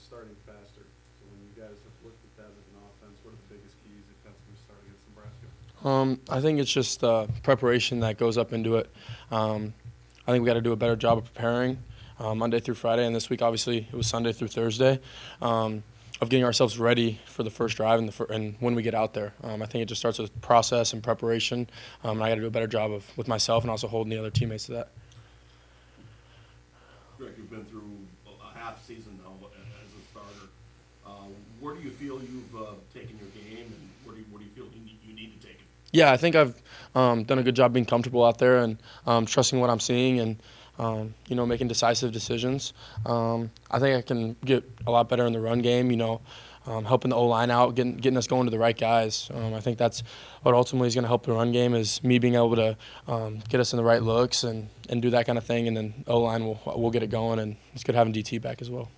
starting faster. So when you guys have looked at that as an offense, what are the biggest keys if that's going to start against Nebraska? I think it's just preparation that goes up into it. I think we got to do a better job of preparing Monday through Friday, and this week obviously it was Sunday through Thursday, of getting ourselves ready for the first drive and when we get out there. I think it just starts with process and preparation, and I got to do a better job with myself and also holding the other teammates to that. Greg, you've been through a half season now as a starter. Where do you feel you've taken your game, and where do you feel you need to take it? Yeah, I think I've done a good job being comfortable out there and trusting what I'm seeing and making decisive decisions. I think I can get a lot better in the run game. Helping the O-line out, getting us going to the right guys. I think that's what ultimately is going to help the run game is me being able to get us in the right looks and do that kind of thing, and then O-line will get it going, and it's good having DT back as well.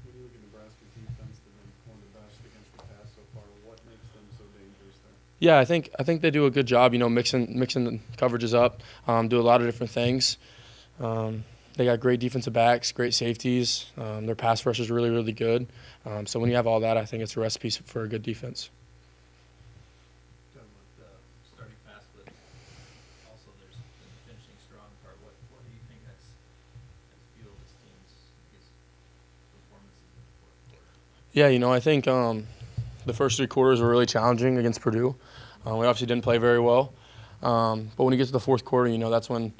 When you look at Nebraska's defense, they've been one of the best against the pass so far. What makes them so dangerous there? Yeah, I think they do a good job, mixing the coverages up, do a lot of different things. They got great defensive backs, great safeties. Their pass rush is really, really good. So when you have all that, I think it's a recipe for a good defense. Talking about starting fast, but also there's the finishing strong part. What do you think has fueled this team's performances in the fourth quarter? Yeah, I think the first three quarters were really challenging against Purdue. We obviously didn't play very well. But when you get to the fourth quarter, that's when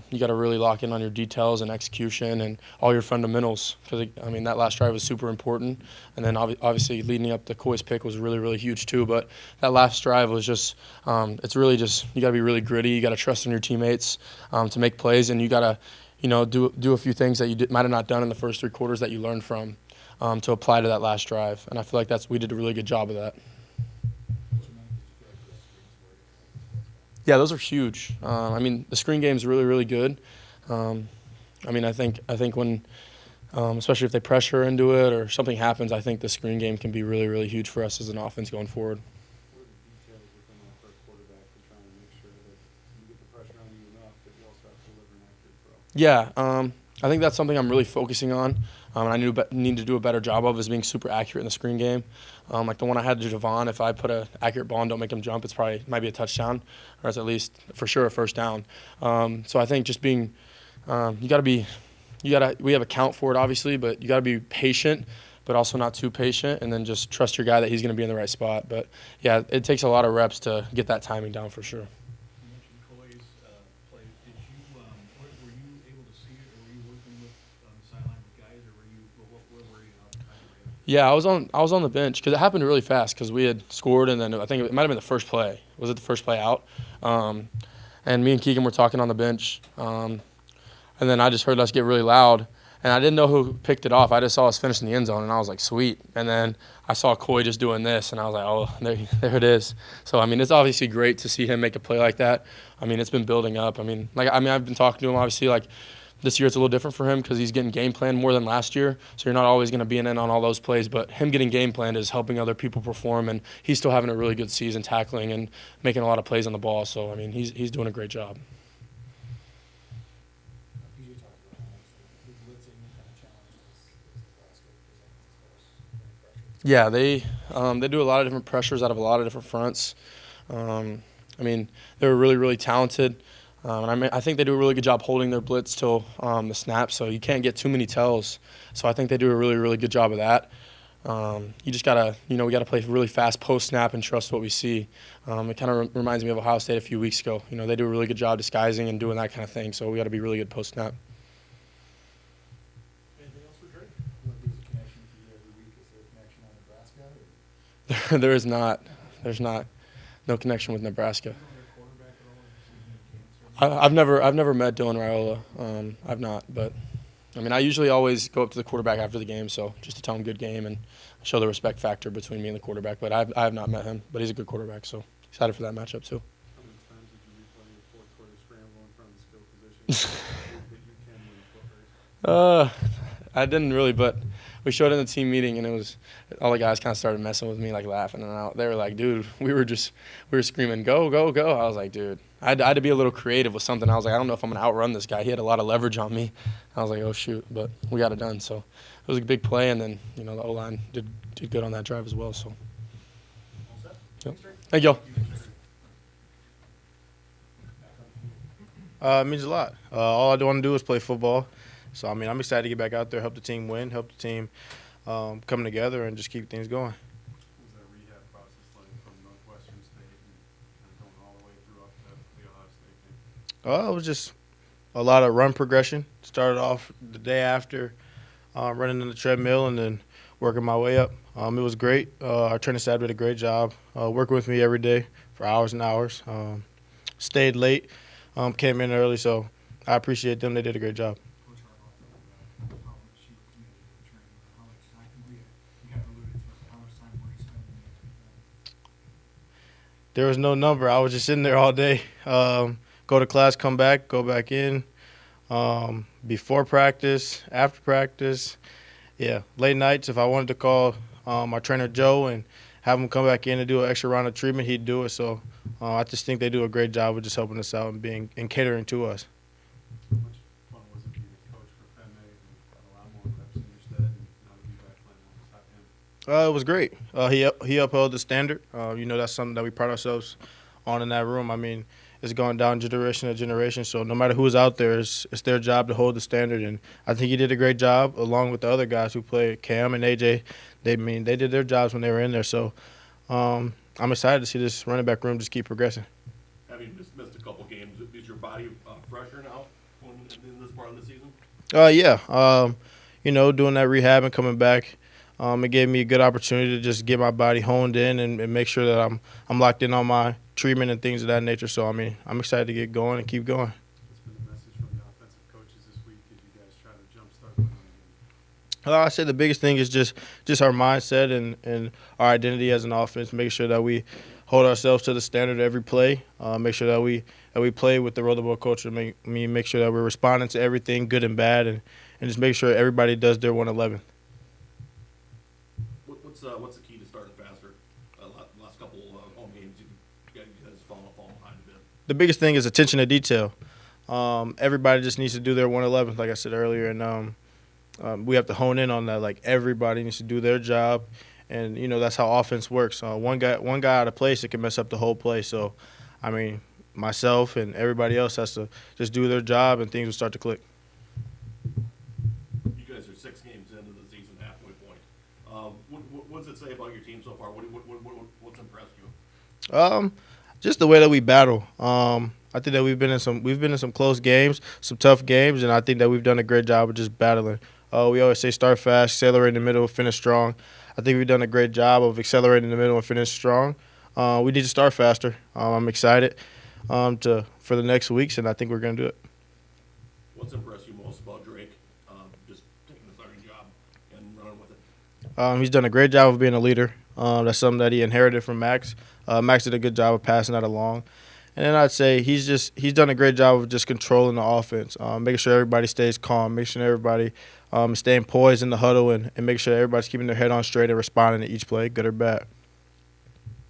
you got to really lock in on your details and execution and all your fundamentals. Because, that last drive was super important. And then obviously leading up to Coy's pick was really, really huge too. But that last drive was just it's really just you got to be really gritty. You got to trust in your teammates to make plays. And you got to, do a few things that you might have not done in the first three quarters that you learned from to apply to that last drive. And I feel like we did a really good job of that. Yeah, those are huge. The screen game is really, really good. I think when, especially if they pressure into it or something happens, I think the screen game can be really, really huge for us as an offense going forward. What are the details within that first quarterback to try and make sure that you get the pressure on you enough, but you also have to deliver an accurate throw? Yeah, I think that's something I'm really focusing on. And I need to do a better job of is being super accurate in the screen game. Like the one I had to Devon, if I put an accurate ball and don't make him jump, might be a touchdown, or it's at least for sure a first down. So I think just being, we have a count for it obviously, but you got to be patient, but also not too patient, and then just trust your guy that he's going to be in the right spot. But yeah, it takes a lot of reps to get that timing down for sure. You mentioned Coy's play. Were you able to see it, or were you working with on the sideline with guys, or where were you? Yeah, I was on the bench because it happened really fast because we had scored, and then I think it might have been the first play. Was it the first play out? And me and Keegan were talking on the bench, and then I just heard us get really loud, and I didn't know who picked it off. I just saw us finish in the end zone, and I was like, sweet. And then I saw Coy just doing this, and I was like, oh, there it is. So, it's obviously great to see him make a play like that. It's been building up. I've been talking to him, obviously, like, this year it's a little different for him because he's getting game planned more than last year, so you're not always going to be in on all those plays. But him getting game planned is helping other people perform, and he's still having a really good season tackling and making a lot of plays on the ball. So, he's doing a great job. Yeah, they do a lot of different pressures out of a lot of different fronts. They're really, really talented. And I think they do a really good job holding their blitz till the snap, so you can't get too many tells. So I think they do a really, really good job of that. You just gotta, we gotta play really fast post snap and trust what we see. It kind of reminds me of Ohio State a few weeks ago. They do a really good job disguising and doing that kind of thing. So we got to be really good post snap. Anything else for Drake? What is a connection for you every week? Is there a connection on Nebraska? There is not. There's not. No connection with Nebraska. I've never met Dylan Raiola. I've not, but I usually always go up to the quarterback after the game, so just to tell him good game and show the respect factor between me and the quarterback. But I have not met him, but he's a good quarterback, so excited for that matchup too. How many times did you replay your fourth quarter scramble in front of the skill position that you can win a foot race? I didn't really, but we showed it in the team meeting, and it was all the guys kind of started messing with me, like laughing, and they were like, "Dude, we were screaming, go, go, go." I was like, "Dude, I had to be a little creative with something. I was like, I don't know if I'm going to outrun this guy. He had a lot of leverage on me. I was like, oh, shoot. But we got it done. So it was a big play, and then, the O-line did good on that drive as well. So, yep. Thank you all. It means a lot. All I want to do is play football. So, I'm excited to get back out there, help the team win, help the team come together, and just keep things going. What was that rehab process like from Northwestern State and going all the way through up to the Ohio State game? It was just a lot of run progression. Started off the day after running on the treadmill and then working my way up. It was great. Our training staff did a great job working with me every day for hours and hours. Stayed late, came in early, so I appreciate them. They did a great job. Coach Harbaugh talked about how much you were committed to the training, how much time you kind of alluded to it, how much time were you spending in it? There was no number. I was just sitting there all day. Go to class, come back, go back in. Before practice, after practice. Yeah, late nights. If I wanted to call my trainer Joe and have him come back in and do an extra round of treatment, he'd do it. So I just think they do a great job of just helping us out and catering to us. How much fun was it being a coach for Penn and got a lot more reps in your stead and now to be back playing alongside him? It was great. He upheld the standard. That's something that we pride ourselves on in that room. It's going down generation to generation. So no matter who's out there, it's their job to hold the standard. And I think he did a great job along with the other guys who played, Cam and AJ. They did their jobs when they were in there. So I'm excited to see this running back room just keep progressing. Having missed a couple games, is your body fresher now in this part of the season? Yeah. Doing that rehab and coming back, it gave me a good opportunity to just get my body honed in and make sure that I'm locked in on my treatment and things of that nature. So, I'm excited to get going and keep going. What's been the message from the offensive coaches this week as you guys try to jumpstart the running game? I say the biggest thing is just our mindset and our identity as an offense, making sure that we hold ourselves to the standard every play, make sure that we play with the roll the ball culture, make sure that we're responding to everything, good and bad, and just make sure everybody does their 111. What's the key to starting faster? Last couple home games, you guys falling behind a bit. The biggest thing is attention to detail. Everybody just needs to do their 111, like I said earlier, and we have to hone in on that. Like, everybody needs to do their job, and that's how offense works. One guy out of place, it can mess up the whole play. So, myself and everybody else has to just do their job, and things will start to click. You guys are 6 games into the season, halfway point. What does it say about your team so far? What's impressed you? Just the way that we battle. I think that we've been in some close games, some tough games, and I think that we've done a great job of just battling. We always say start fast, accelerate in the middle, finish strong. I think we've done a great job of accelerating in the middle and finish strong. We need to start faster. I'm excited for the next weeks, and I think we're going to do it. What's impressed you most about Drake? Just taking the starting job and running with it. He's done a great job of being a leader. That's something that he inherited from Max. Max did a good job of passing that along. And then I'd say he's done a great job of just controlling the offense, making sure everybody stays calm, making sure everybody is staying poised in the huddle, and making sure everybody's keeping their head on straight and responding to each play, good or bad.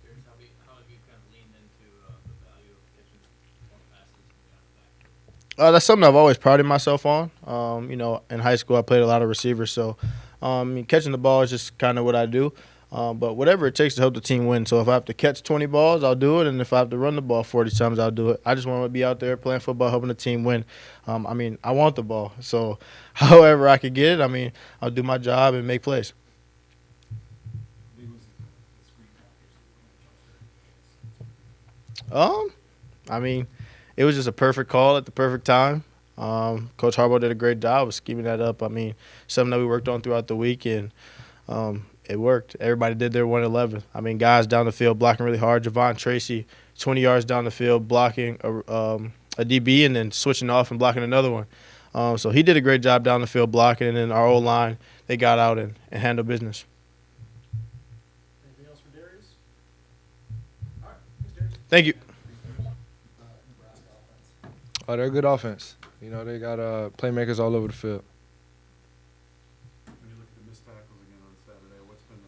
Darius, how have you kind of leaned into the value of catching more passes and down the back? That's something I've always prided myself on. In high school I played a lot of receivers, so catching the ball is just kind of what I do. But whatever it takes to help the team win. So if I have to catch 20 balls, I'll do it. And if I have to run the ball 40 times, I'll do it. I just want to be out there playing football, helping the team win. I want the ball. So however I can get it, I'll do my job and make plays. How big was the screen package? It was just a perfect call at the perfect time. Coach Harbaugh did a great job of scheming that up. Something that we worked on throughout the week, and it worked. Everybody did their 111. Guys down the field blocking really hard. Devon Tracy, 20 yards down the field, blocking a DB and then switching off and blocking another one. So he did a great job down the field blocking, and then our O-line, they got out and handled business. Anything else for Darius? All right, thanks, Darius. Thank you. Nebraska offense. Oh, they're a good offense. They got playmakers all over the field. When you look at the missed tackles again on Saturday, what's been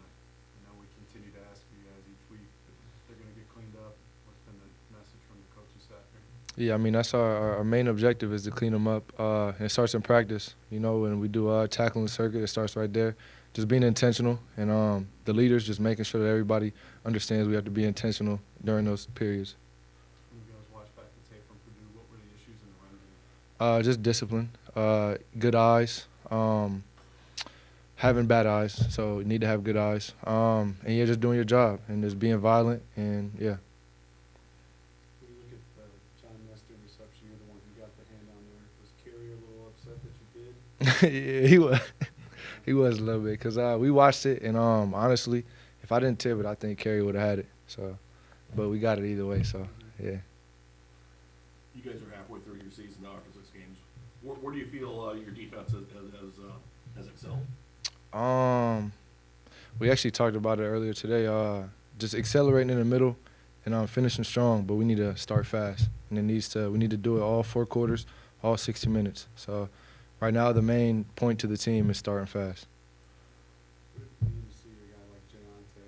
we continue to ask you guys each week if they're going to get cleaned up. What's been the message from the coaching staff here? Yeah, I mean, that's our main objective is to clean them up. And it starts in practice. You know, when we do tackling circuit, it starts right there. Just being intentional, and the leaders just making sure that everybody understands we have to be intentional during those periods. When you guys watch back the tape from Purdue, what were the issues in the run game? Just discipline, good eyes, having bad eyes. So you need to have good eyes, and you're just doing your job and just being violent, and yeah. When you look at the John Nestor reception, you're the one who got the hand on there. Was Kerry a little upset that you did? Yeah, he was. He was a little bit because we watched it, and honestly, if I didn't tip it, I think Kerry would have had it. So, but we got it either way. So, yeah. You guys are halfway through your season now after 6 games. Where do you feel your defense has excelled? We actually talked about it earlier today. Just accelerating in the middle, and finishing strong. But we need to start fast, and we need to do it all 4 quarters, all 60 minutes. So. Right now, the main point to the team is starting fast. What do you see a guy like Jayante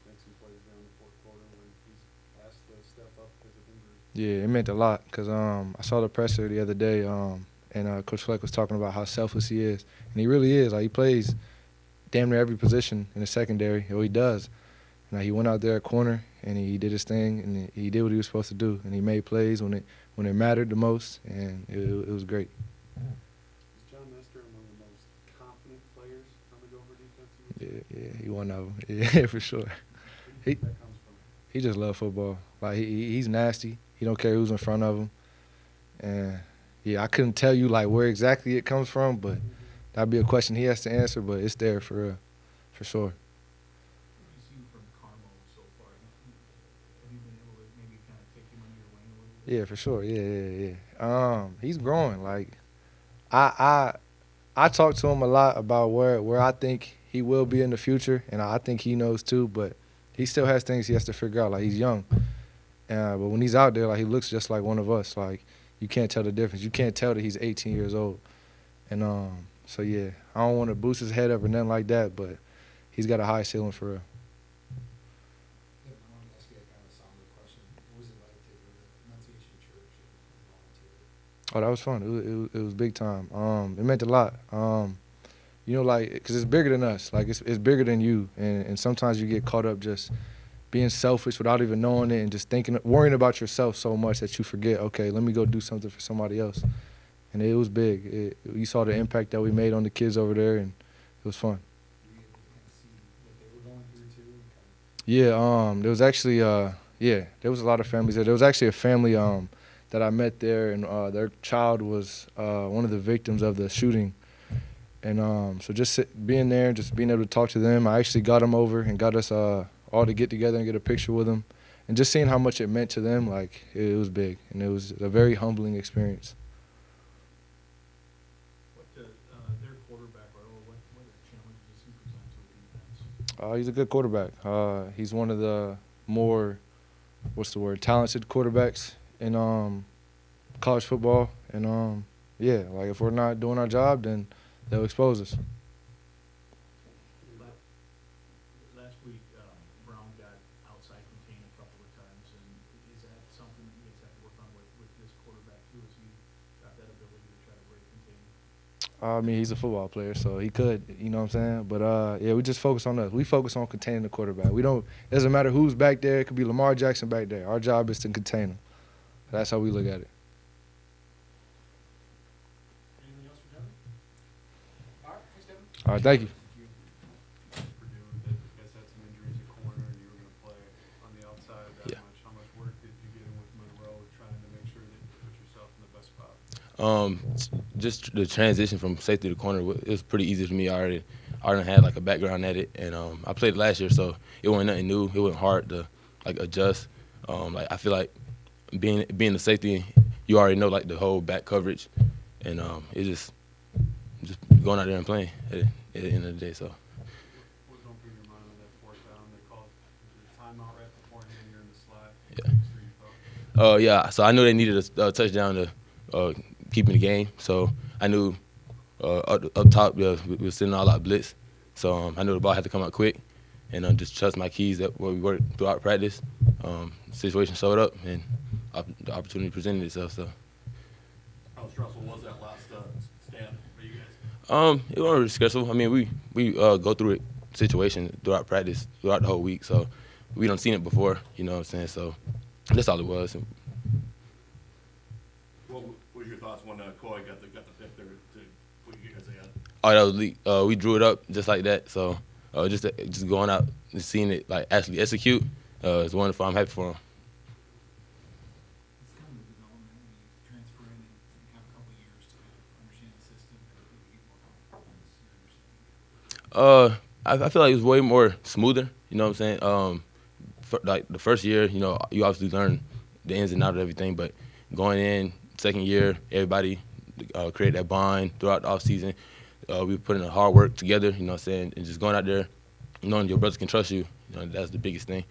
make some plays there in the fourth quarter when he's asked to step up because of injury? Yeah, it meant a lot because I saw the presser the other day, and Coach Fleck was talking about how selfless he is, and he really is. Like he plays damn near every position in the secondary. Or he does. And he went out there at corner and he did his thing and he did what he was supposed to do, and he made plays when it mattered the most, and it was great. Confident players on the Gopher defense? Yeah, he one of them. Yeah, for sure. Where do you think that comes from? He just loves football. Like he's nasty. He don't care who's in front of him. And yeah, I couldn't tell you like where exactly it comes from, but that'd be a question he has to answer. But it's there for real, for sure. What have you seen from Carmo so far? Have you been able to maybe kind of take him under your wing a little bit? Yeah, for sure. Yeah. He's growing. Like I talk to him a lot about where I think he will be in the future, and I think he knows too. But he still has things he has to figure out. Like he's young, but when he's out there, like he looks just like one of us. Like you can't tell the difference. You can't tell that he's 18 years old. And so yeah, I don't want to boost his head up or nothing like that, but he's got a high ceiling for real. I wanted to ask you kind of a somber question. What was it like to go to Annunciation Church and volunteer? Oh, that was fun. It was big time. It meant a lot. You know, like, because it's bigger than us. Like, it's bigger than you. And sometimes you get caught up just being selfish without even knowing it and just worrying about yourself so much that you forget, okay, let me go do something for somebody else. And it was big. You saw the impact that we made on the kids over there, and it was fun. Were you able to kind of see what they were going through too? And kind of Yeah, there was actually, there was a lot of families there. There was actually a family that I met there, and their child was one of the victims of the shooting. And so just being there, just being able to talk to them, I actually got them over and got us all to get together and get a picture with them. And just seeing how much it meant to them, like, it was big. And it was a very humbling experience. What their quarterback, or what challenges does he present to the defense? He's a good quarterback. He's one of the more, talented quarterbacks in college football. And, yeah, like if we're not doing our job, then they'll expose us. Last week, Brown got outside contained a couple of times, and is that something that you guys have to work on with this quarterback too? Is he got that ability to try to break contain? I mean, he's a football player, so he could, you know what I'm saying? But, yeah, we just focus on us. We focus on containing the quarterback. It doesn't matter who's back there. It could be Lamar Jackson back there. Our job is to contain him. That's how we look at it. Anything else for Devon? all right, thanks, Devon. All right, thank you. Purdue, that you guys had some injuries at corner and you were going to play on the outside that Yeah. much. How much work did you get in with Monroe trying to make sure that you put yourself in the best spot? Just the transition from safety to corner, it was pretty easy for me. I already had like a background at it, and I played it last year, so it wasn't nothing new. It wasn't hard to like adjust. Like I feel like being the safety, you already know like the whole back coverage, and it's just going out there and playing at the end of the day. So. What was going through your mind on that fourth down? They called the timeout right beforehand. You're in the slot. Yeah. Yeah. So I knew they needed a touchdown to keep in the game. So I knew up top we were sending all out blitz. So I knew the ball had to come out quick, and just trust my keys that what we worked throughout practice. Situation showed up, and the opportunity presented itself. So. How stressful was that last stand for you guys? It wasn't really stressful. I mean, we go through it situation throughout practice, throughout the whole week. So we don't seen it before, you know what I'm saying? So that's all it was. What was your thoughts when Coy got the pick there to put you guys ahead? Oh, that was elite. We drew it up just like that. So just going out and seeing it like actually execute is wonderful. I'm happy for him. It's kind of the development when you transfer in and have a couple of years to understand the system and maybe get more confidence in understanding. I feel like it was way more smoother. You know what I'm saying? Like the first year, you know, you obviously learn the ins and outs of everything. But going in second year, everybody created that bond throughout the off season. We were putting in hard work together. You know what I'm saying? And just going out there, knowing your brothers can trust you. You know, that's the biggest thing.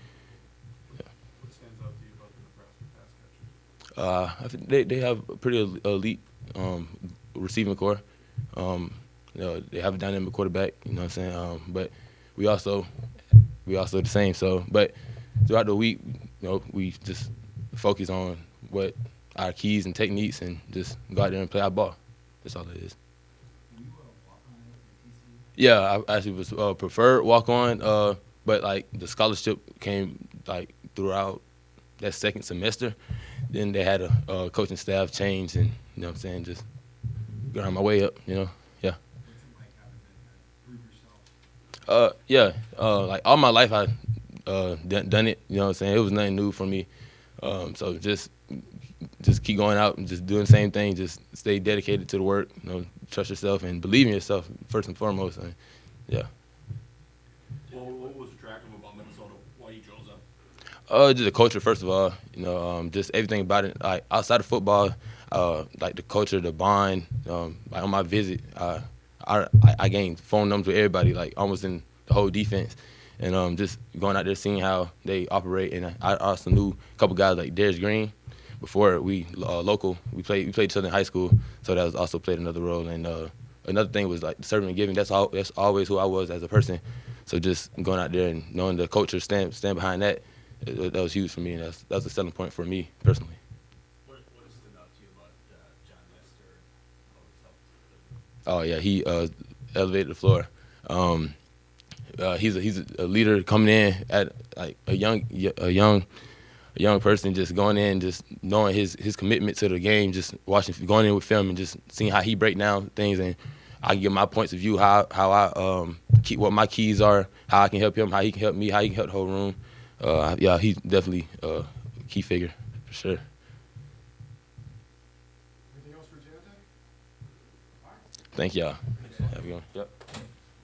What stands out to you about the Nebraska pass catchers? I think they have a pretty elite receiving core. You know, they have a dynamic quarterback. You know what I'm saying? But we also the same. So, but throughout the week, you know, we just focus on what our keys and techniques, and just go out there and play our ball. That's all it is. Were you walk on at TCU? Yeah, I actually was preferred walk on, but like the scholarship came like throughout that second semester. Then they had a coaching staff change, and you know what I'm saying, just got on my way up. You know, yeah. What's it like having to prove yourself? Yeah. Like all my life, I done it. You know what I'm saying? It was nothing new for me. So just keep going out and just doing the same thing. Just stay dedicated to the work. You know, trust yourself and believe in yourself first and foremost. And, yeah. Well, what was attractive about Minnesota? Why you chose them? Just the culture, first of all. You know, just everything about it. Like outside of football, like the culture, the bond. Like on my visit, I gained phone numbers with everybody, like almost in the whole defense. And just going out there, seeing how they operate. And I also knew a couple guys like Darius Green. Before we local, we played each other in high school, so that was also played another role. And another thing was like serving and giving. That's always who I was as a person. So just going out there and knowing the culture, stand behind that, that was huge for me. And that's a selling point for me personally. What stood out to you about John Lester? Oh yeah, he elevated the floor. He's a leader coming in at like a young person, just going in, just knowing his commitment to the game, just going in with film and just seeing how he break down things, and I give my points of view, how I keep what my keys are, how I can help him, how he can help me, how he can help the whole room. Yeah, he's definitely a key figure for sure. Anything else for Jantek? Thank y'all. Have a good one. Yep.